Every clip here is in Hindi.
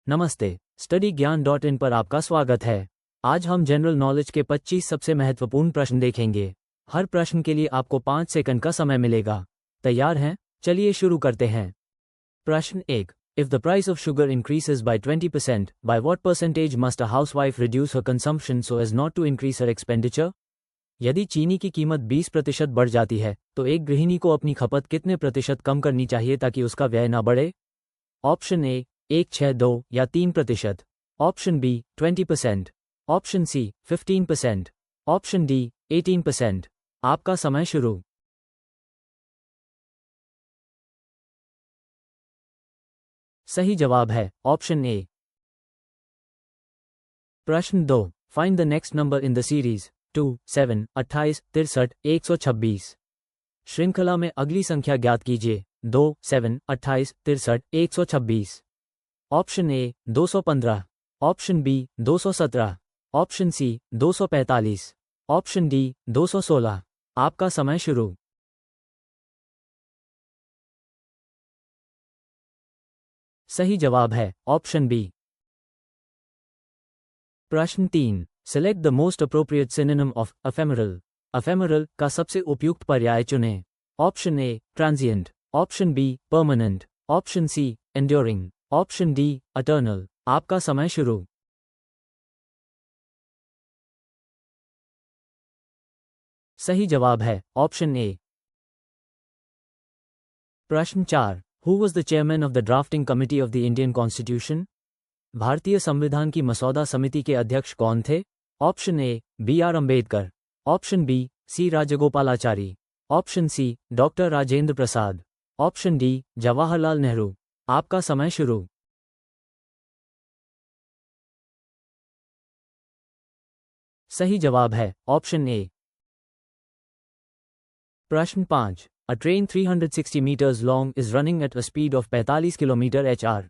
नमस्ते, studygyaan.in पर आपका स्वागत है। आज हम जनरल नॉलेज के 25 सबसे महत्वपूर्ण प्रश्न देखेंगे। हर प्रश्न के लिए आपको 5 सेकंड का समय मिलेगा। तैयार हैं? चलिए शुरू करते हैं। प्रश्न 1. If the price of sugar increases by 20%, by what percentage must a housewife reduce her consumption so as not to increase her expenditure? यदि चीनी की कीमत 20% बढ़ जाती है, तो एक गृहिणी को अपनी खपत कितने प्रतिशत कम करनी चाहिए ताकि उसका व्यय न बढ़े? ऑप्शन ए 1, 6, 2 या 3%, option B 20%, option C 15%, option D 18%। आपका समय शुरू। सही जवाब है ऑप्शन ए। प्रश्न 2. Find the next number in the series 2, 7, 28, 63, 126। श्रृंखला में अगली संख्या ज्ञात कीजिए। 2, 7, 28, 63, 126। Option A 215, option B 217, option C 245, option D 216। आपका समय शुरू। सही जवाब है ऑप्शन बी। प्रश्न 3. Select the most appropriate synonym of ephemeral. Ephemeral का सबसे उपयुक्त पर्याय चुनें। Option A transient, option B permanent, option C enduring, option D eternal. आपका समय शुरू। सही जवाब है ऑप्शन ए। प्रश्न 4. Who was the chairman of the drafting committee of the Indian constitution? भारतीय संविधान की मसौदा समिति के अध्यक्ष कौन थे? Option A B R Ambedkar, option B C Rajagopalachari, option C doctor Rajendra Prasad, option D Jawaharlal Nehru. आपका समय शुरू। सही जवाब है ऑप्शन ए। प्रश्न 5. A train 360 meters long is running at a speed of 45 km/h.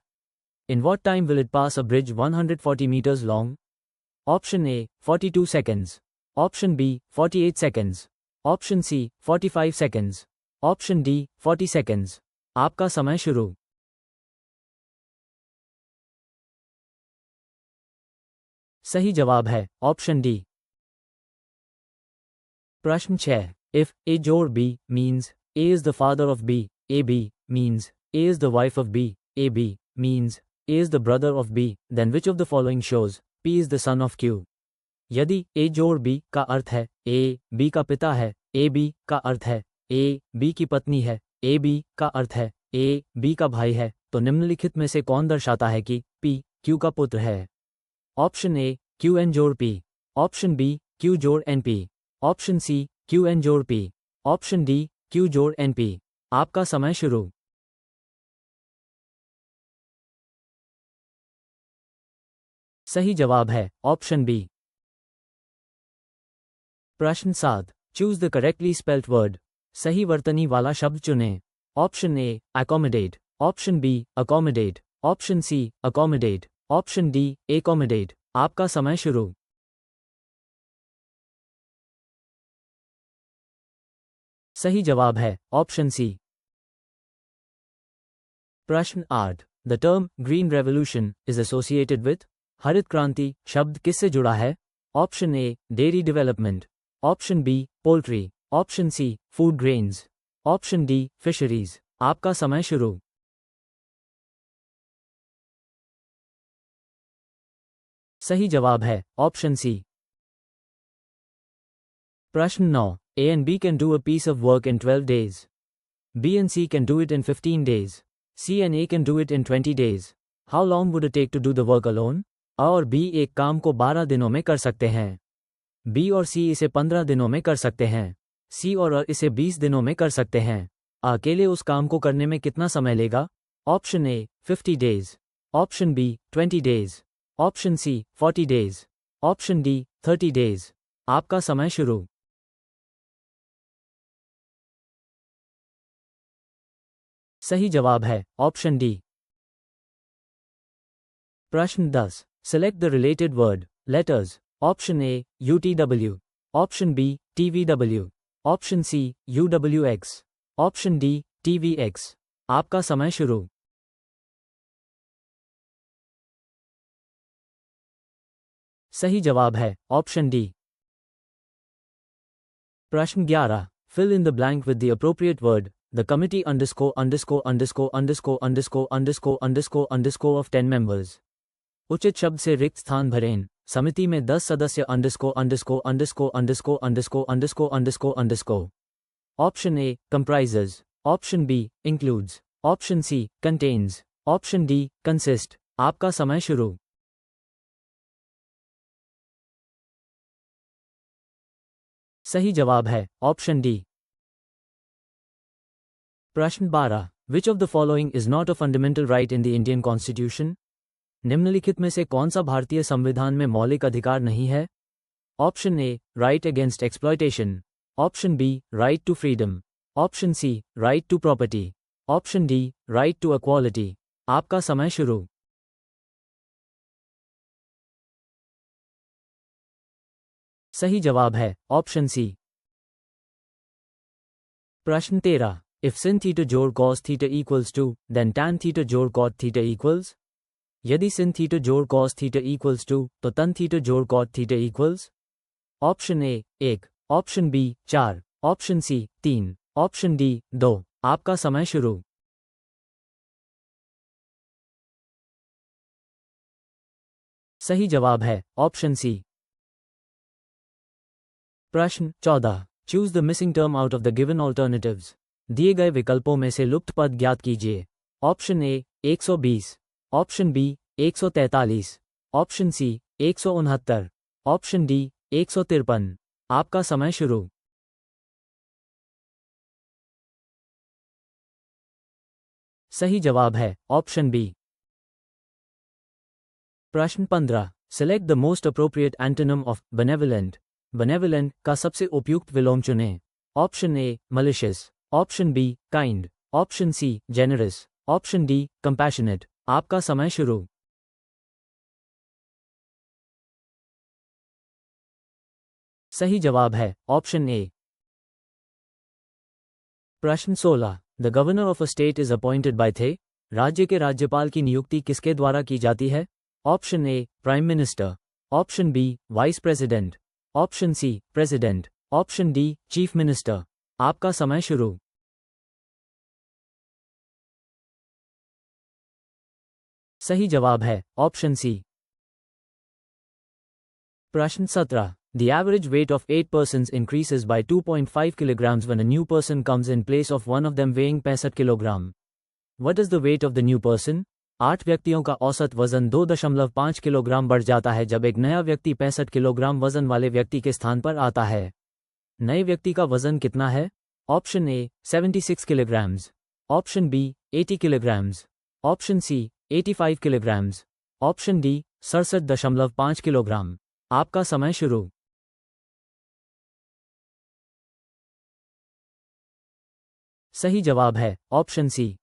In what time will it pass a bridge 140 meters long? Option A 42 seconds, Option B 48 seconds, Option C 45 seconds, Option D 40 seconds। आपका समय शुरू। सही जवाब है ऑप्शन डी। प्रश्न 6. If A जोड़ B means A is the father of B, AB means A is the wife of B, AB means A is the brother of B, then which of the following shows P is the son of Q? यदि A जोड़ B का अर्थ है A B का पिता है, AB का अर्थ है A B की पत्नी है, AB का अर्थ है A B का भाई है, तो निम्नलिखित में से कौन दर्शाता है कि P Q का पुत्र है? ऑप्शन ए Q N जोड़ P, ऑप्शन बी Q जोड़ NP, option C Q N जोड़ P, ऑप्शन डी Q जोड़ NP। आपका समय शुरू। सही जवाब है ऑप्शन बी। प्रश्न 7. Choose the correctly spelled word. सही वर्तनी वाला शब्द चुनें। Option A accommodate, option B accommodate, option C accommodate, option D accommodate. आपका समय शुरू। सही जवाब है ऑप्शन सी। प्रश्न 8. The term green revolution is associated with. हरित क्रांति शब्द किससे जुड़ा है? Option A dairy development, option B poultry, option C food grains, option D fisheries. आपका समय शुरू। सही जवाब है ऑप्शन सी। प्रश्न 9. A and B can do a piece of work in 12 days. B and C can do it in 15 days. C and A can do it in 20 days. How long would it take to do the work alone? A और B एक काम को 12 दिनों में कर सकते हैं। B और C इसे 15 दिनों में कर सकते हैं। C और A इसे 20 दिनों में कर सकते हैं। अकेले उस काम को करने में कितना समय लेगा? Option A 50 days, option B 20 days, option C 40 days, option D 30 days। आपका समय शुरू। सही जवाब है ऑप्शन डी। प्रश्न 10. Select the related word letters. Option A UTW, option B TVW, option C UWX, option D TVX। आपका समय शुरू। सही जवाब है ऑप्शन डी। प्रश्न 11, fill in the blank with the appropriate word. The committee of 10 members. उचित शब्द से रिक्त स्थान भरें। समिति में 10 सदस्य option A comprises, option B includes, option C contains, option D consist। आपका समय शुरू। सही जवाब है ऑप्शन डी। प्रश्न 12, विच of the following is not a fundamental right in the Indian constitution? निम्नलिखित में से कौन सा भारतीय संविधान में मौलिक अधिकार नहीं है? Option A right against exploitation, option B right to freedom, option C right to property, option D right to equality. आपका समय शुरू। सही जवाब है ऑप्शन सी। प्रश्न 13, इफ sin थीटा जोड़ cos theta equals to then tan theta जोड़ cot थीटा इक्वल्स? यदि sin थीटा जोड़ cos थीटा इक्वल्स टू तो tan थीटा जोड़ cot theta equals? Option A 1, option B 4, option C 3, option D 2। आपका समय शुरू। सही जवाब है ऑप्शन सी। प्रश्न 14, choose the missing term out of the given alternatives. दिए गए विकल्पों में से लुप्त पद ज्ञात कीजिए। Option A 120, option B 143, option C 169, option D 153। आपका समय शुरू। सही जवाब है ऑप्शन बी। प्रश्न 15, select the most appropriate antonym of benevolent. Benevolent का सबसे उपयुक्त विलोम चुनें। Option A malicious, option B kind, option C generous, option D compassionate. आपका समय शुरू। सही जवाब है ऑप्शन ए। प्रश्न 16, the governor of a state is appointed by थे। राज्य के राज्यपाल की नियुक्ति किसके द्वारा की जाती है? Option A prime minister, option B vice president, option C president, option D chief minister. आपका समय शुरू। सही जवाब है ऑप्शन सी। प्रश्न 17, The average weight of 8 persons increases by 2.5 kilograms when a new person comes in place of one of them weighing 65 kilogram. What is the weight of the new person? 8 व्यक्तियों का औसत वजन 2.5 किलोग्राम बढ़ जाता है जब एक नया व्यक्ति 65 किलोग्राम वजन वाले व्यक्ति के स्थान पर आता है। नए व्यक्ति का वजन कितना है? Option A 76 kilograms, option B 80 kilograms, option C 85 kilograms, option D 67.5 kilogram. आपका समय शुरू। सही जवाब है ऑप्शन सी।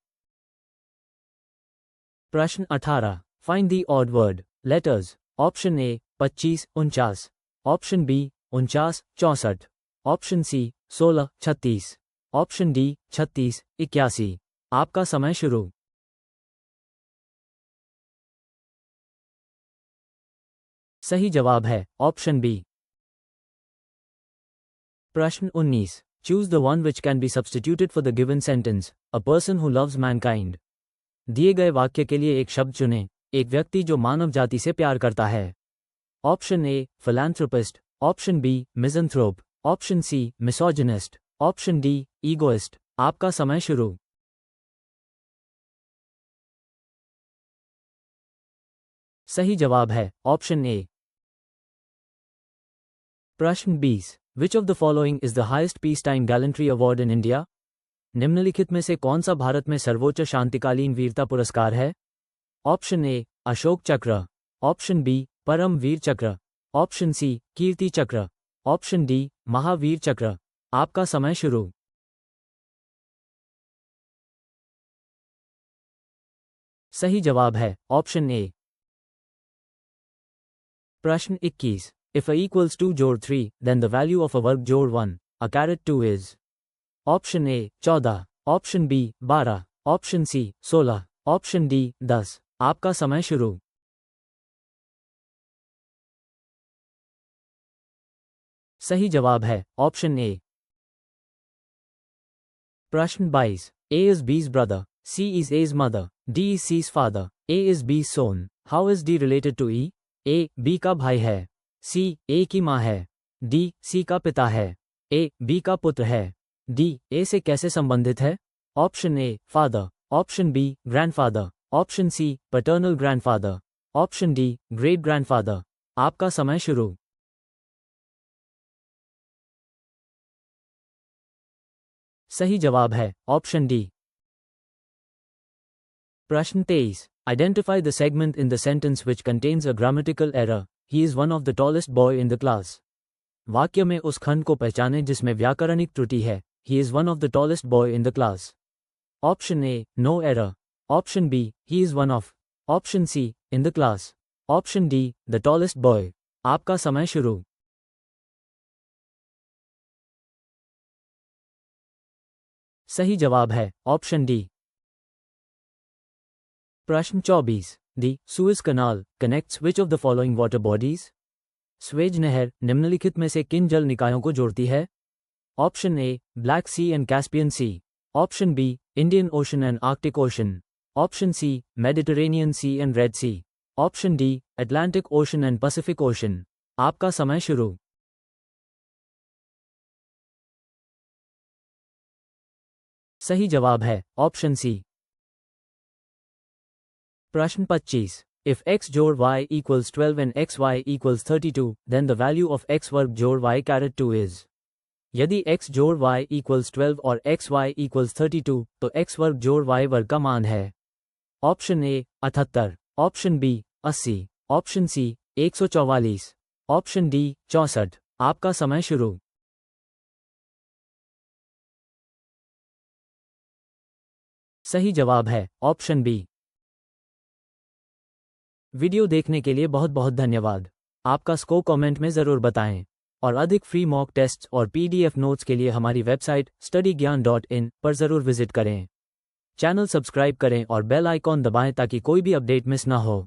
प्रश्न 18, find the odd word letters. Option A 25 49, option B 49 64, option C 16 36, option D 36 81। आपका समय शुरू। सही जवाब है ऑप्शन बी। प्रश्न 19, choose the one which can be substituted for the given sentence, a person who loves mankind. दिए गए वाक्य के लिए एक शब्द चुनें। एक व्यक्ति जो मानव जाति से प्यार करता है। Option A philanthropist, option B misanthrope, option C misogynist, option D egoist. आपका समय शुरू। सही जवाब है ऑप्शन ए। प्रश्न 20, विच of the following is the highest peace time gallantry award in India? निम्नलिखित में से कौन सा भारत में सर्वोच्च शांतिकालीन वीरता पुरस्कार है? ऑप्शन ए अशोक चक्र, ऑप्शन बी परम वीर चक्र, ऑप्शन सी कीर्ति चक्र, ऑप्शन डी महावीर चक्र। आपका समय शुरू। सही जवाब है ऑप्शन ए। प्रश्न 21, इफ a equals 2 जोड़ 3 then the value of a वर्ग जोड़ 1 a caret 2 is? Option A 14, option B 12, option C 16, option D 10। आपका समय शुरू। सही जवाब है ऑप्शन ए। प्रश्न 22। A is B's brother, C is A's mother, D is C's father, A is B's son. How is D related to E? A. B का भाई है, C. A की माँ है, D. C का पिता है, A. B का पुत्र है, D. A से कैसे संबंधित है? Option A father, option B grandfather, option C paternal grandfather, option D great grandfather. आपका समय शुरू। सही जवाब है ऑप्शन डी। प्रश्न 23। Identify the segment in the sentence which contains a grammatical error, he is one of the tallest boy in the class. वाक्य में उस खंड को पहचानें जिसमें व्याकरणिक त्रुटि है, he is one of the tallest boy in the class. Option A no error, option B he is one of, option C in the class, option D the tallest boy. आपका समय शुरू। सही जवाब है ऑप्शन डी। प्रश्न 24। The Suez canal connects which of the following water bodies? Suez नहर निम्नलिखित में से किन जल निकायों को जोड़ती है? Option A Black Sea and Caspian Sea, option B Indian Ocean and Arctic Ocean, option C Mediterranean Sea and Red Sea, option D Atlantic Ocean and Pacific Ocean. आपका समय शुरू। सही जवाब है ऑप्शन सी। प्रश्न 25। इफ x जोड़ y equals 12 and xy equals 32, then the value of x वर्ग जोड़ y कैरेट 2 is। यदि x जोड़ y equals 12 और xy equals 32, तो x वर्ग जोड़ y वर्ग का मान है। Option A 78, option B 80, option C 144, option D 64। आपका समय शुरू। सही जवाब है ऑप्शन बी। वीडियो देखने के लिए बहुत बहुत धन्यवाद। आपका स्कोर कमेंट में ज़रूर बताएं और अधिक फ्री मॉक टेस्ट और PDF नोट्स के लिए हमारी वेबसाइट studyGyan.in पर ज़रूर विजिट करें। चैनल सब्सक्राइब करें और बेल आइकॉन दबाएं ताकि कोई भी अपडेट मिस ना हो।